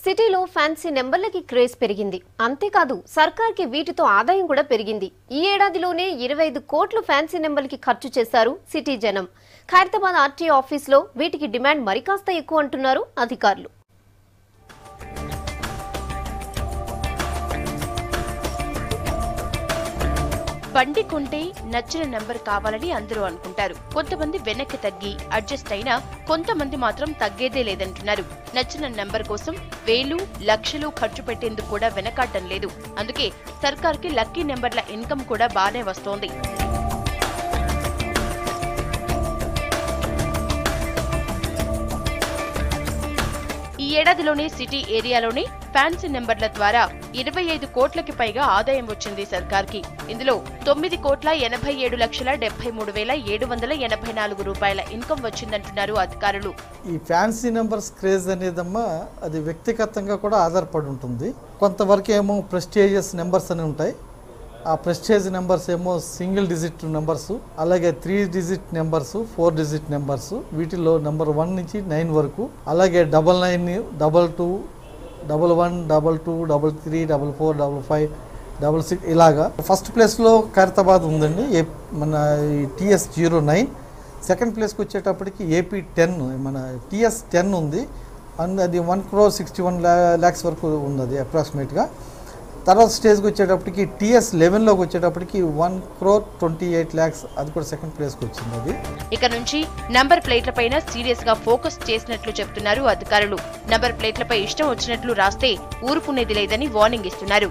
సిటీలో fancy నెంబర్లకి craze పెరిగింది. అంతేకాదు సర్కార్కి వీటితో ఆదాయం కూడా పెరిగింది. ఈ ఏడాదిలోనే 25 కోట్లు ఫ్యాన్సీ నెంబర్లకి ఖర్చు చేశారు సిటీ జనం. ఖైరతాబాద్ ఆర్టీఓ ఆఫీస్లో వీటికి డిమాండ్ మరికాస్త ఎక్కువ అంటున్నారు అధికారులు. బండి కొంటే నచ్చిన నంబర్ కావాలని అందరూ అనుకుంటారు. కొంతమంది వెనక్కి తగ్గి అడ్జస్ట్ అయినా కొంతమంది మాత్రం తగ్గేదే లేదంటున్నారు. నచ్చిన నంబర్ కోసం వేలు లక్షలు ఖర్చు పెట్టేందుకు కూడా వెనకాడటం లేదు. అందుకే సర్కార్కి లక్కీ నెంబర్ల ఇన్కమ్ కూడా బానే వస్తోంది. ఈ ఏడాదిలోనే సిటీ ఏరియాలోనే ఫ్యాన్సీ నెంబర్ల ద్వారా 25 కోట్లకి పైగా ఆదాయం వచ్చింది సర్కార్కి. ఇందులో 9,87,73,784 రూపాయల ఇన్కమ్ వచ్చిందంటున్నారు అధికారులు. ఈ ఫ్యాన్సీ నెంబర్స్ క్రేజ్ అనేదమ్మా అది వ్యక్తిగతంగా కూడా ఆధారపడి ఉంటుంది. కొంతవరకు ఏమో ప్రెస్టీజియస్ నెంబర్స్ అని ఉంటాయి. ఆ ప్రెస్టేజ్ నెంబర్స్ ఏమో సింగిల్ డిజిట్ నెంబర్స్, అలాగే 3 డిజిట్ నెంబర్స్, 4 డిజిట్ నెంబర్స్. వీటిలో నెంబర్ 1 నుంచి 9 వరకు, అలాగే 99, 22, 11, 22, 33, 44, 55, 66 ఇలాగా. ఫస్ట్ ప్లేస్లో ఖైరతాబాద్ ఉందండి, మన TS09. సెకండ్ ప్లేస్కి వచ్చేటప్పటికి AP10, మన TS10 ఉంది. అది 1,61,00,000 వరకు ఉంది అది అప్రాక్సిమేట్గా. తర్వాత స్టేజ్కి వచ్చేటప్పటికి TS11లోకి వచ్చేటప్పటికి 1,28,00,000, అది కూడా సెకండ్ ప్లేస్కి వచ్చింది అది. ఇక నుంచి నంబర్ ప్లేట్లపైన సీరియస్ గా ఫోకస్ చేసినట్లు చెప్తున్నారు అధికారులు. నంబర్ ప్లేట్లపై ఇష్టం వచ్చినట్లు రాస్తే ఊరుకునేది లేదని వార్నింగ్ ఇస్తున్నారు.